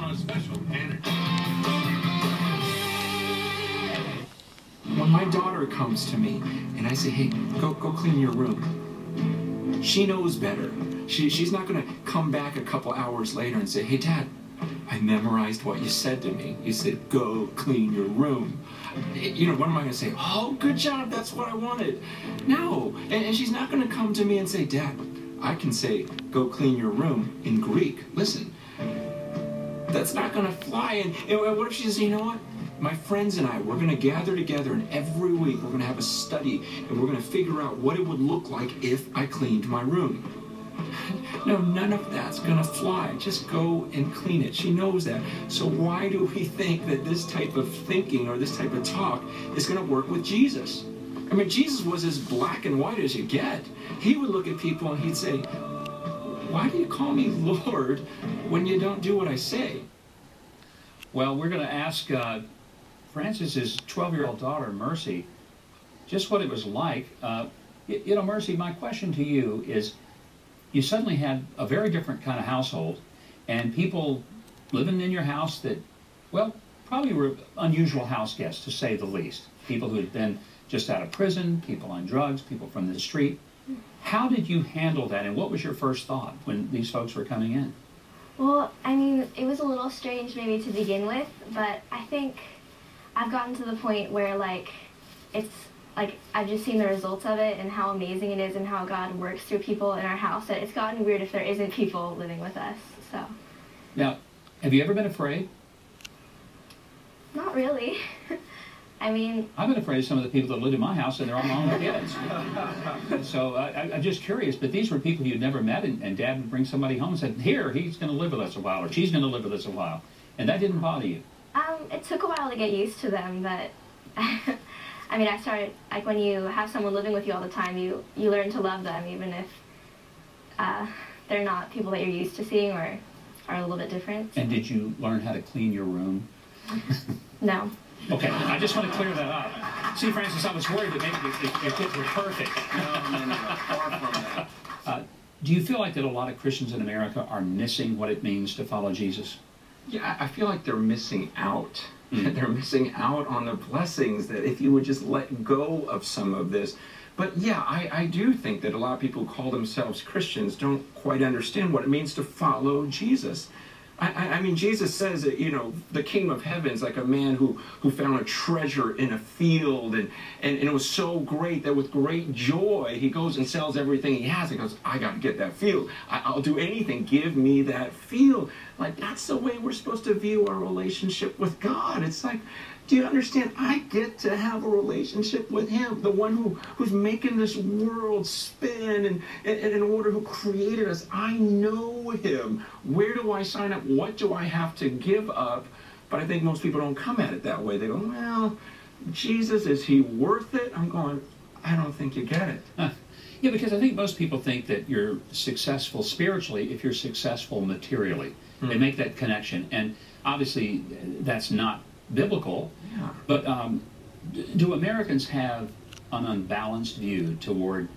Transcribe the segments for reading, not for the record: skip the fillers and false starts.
on a special panic. When my daughter comes to me and I say, hey, go clean your room, she knows better. She's not going to come back a couple hours later and say, hey, Dad, I memorized what you said to me. You said, go clean your room. You know, what am I going to say? Oh, good job, that's what I wanted. No, and she's not going to come to me and say, Dad, I can say, go clean your room in Greek. Listen, that's not going to fly. And what if she says, you know what? My friends and I, we're going to gather together, and every week we're going to have a study, and we're going to figure out what it would look like if I cleaned my room. No, none of that's going to fly. Just go and clean it. She knows that. So why do we think that this type of thinking or this type of talk is going to work with Jesus? I mean, Jesus was as black and white as you get. He would look at people and he'd say, why do you call me Lord when you don't do what I say? Well, we're going to ask Francis's 12-year-old daughter, Mercy, just what it was like. You know, Mercy, my question to you is, you suddenly had a very different kind of household, and people living in your house that, well, probably were unusual house guests, to say the least. People who had been just out of prison, people on drugs, people from the street. How did you handle that, and what was your first thought when these folks were coming in? Well, I mean, it was a little strange maybe to begin with, but I think I've gotten to the point where, like, it's like I've just seen the results of it and how amazing it is and how God works through people in our house, that it's gotten weird if there isn't people living with us. So. Now, have you ever been afraid? Not really. I mean, I've been afraid of some of the people that lived in my house, and they're all my own kids. So I'm just curious, but these were people you'd never met, and Dad would bring somebody home and said, here, he's going to live with us a while, or she's going to live with us a while. And that didn't bother you? It took a while to get used to them, but I mean, I started, like, when you have someone living with you all the time, you learn to love them, even if they're not people that you're used to seeing or are a little bit different. And did you learn how to clean your room? No. Okay, I just want to clear that up. See, Francis, I was worried that maybe your kids were perfect. No, far from that. Do you feel like that a lot of Christians in America are missing what it means to follow Jesus? Yeah, I feel like they're missing out. They're missing out on the blessings that if you would just let go of some of this. But yeah, I do think that a lot of people who call themselves Christians don't quite understand what it means to follow Jesus. I mean, Jesus says that, you know, the kingdom of heaven is like a man who found a treasure in a field, and it was so great that with great joy he goes and sells everything he has and goes, I got to get that field. I'll do anything. Give me that field. Like, that's the way we're supposed to view our relationship with God. It's like, do you understand? I get to have a relationship with him, the one who's making this world spin, and in order who created us. I know him. Where do I sign up? What do I have to give up? But I think most people don't come at it that way. They go, well, Jesus, is he worth it? I'm going, I don't think you get it. Yeah, because I think most people think that you're successful spiritually if you're successful materially. They make that connection, and obviously that's not biblical. Yeah. But do Americans have an unbalanced view toward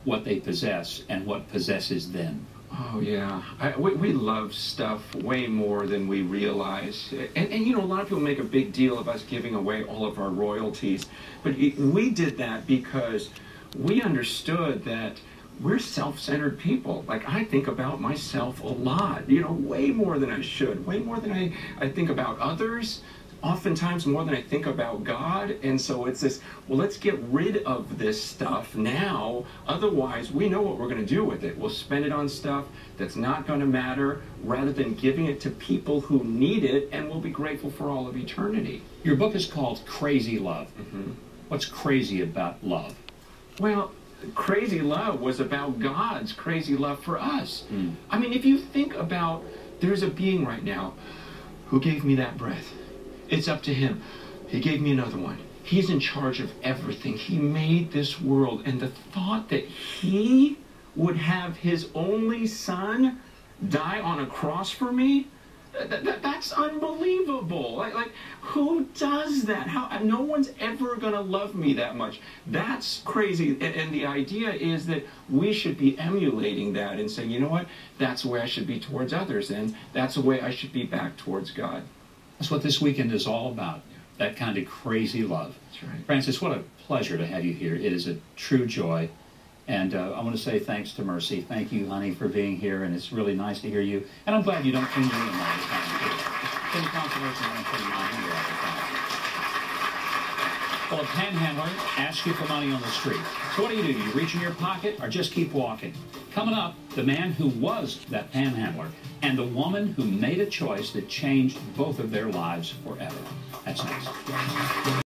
what they possess and what possesses them? Oh, yeah. We love stuff way more than we realize. And, you know, a lot of people make a big deal of us giving away all of our royalties. But we did that because we understood that we're self-centered people. Like, I think about myself a lot, you know, way more than I should, way more than I think about others, oftentimes more than I think about God. And so it's this, well, let's get rid of this stuff now. Otherwise, we know what we're going to do with it. We'll spend it on stuff that's not going to matter rather than giving it to people who need it, and we'll be grateful for all of eternity. Your book is called Crazy Love. What's crazy about love? Well, crazy love was about God's crazy love for us. I mean, if you think about, there's a being right now who gave me that breath. It's up to him. He gave me another one. He's in charge of everything. He made this world. And the thought that he would have his only son die on a cross for me, That's unbelievable. Like, who does that? How? No one's ever going to love me that much. That's crazy. And the idea is that we should be emulating that and saying, you know what? That's the way I should be towards others, and that's the way I should be back towards God. That's what this weekend is all about. That kind of crazy love. That's right. Francis, what a pleasure to have you here. It is a true joy. And I want to say thanks to Mercy. Thank you, honey, for being here, and it's really nice to hear you. And I'm glad you don't clean your room all the time. It's been controversial when I'm putting my hair all the time. Well, a panhandler asks you for money on the street. So what do? You reach in your pocket or just keep walking? Coming up, the man who was that panhandler and the woman who made a choice that changed both of their lives forever. That's next.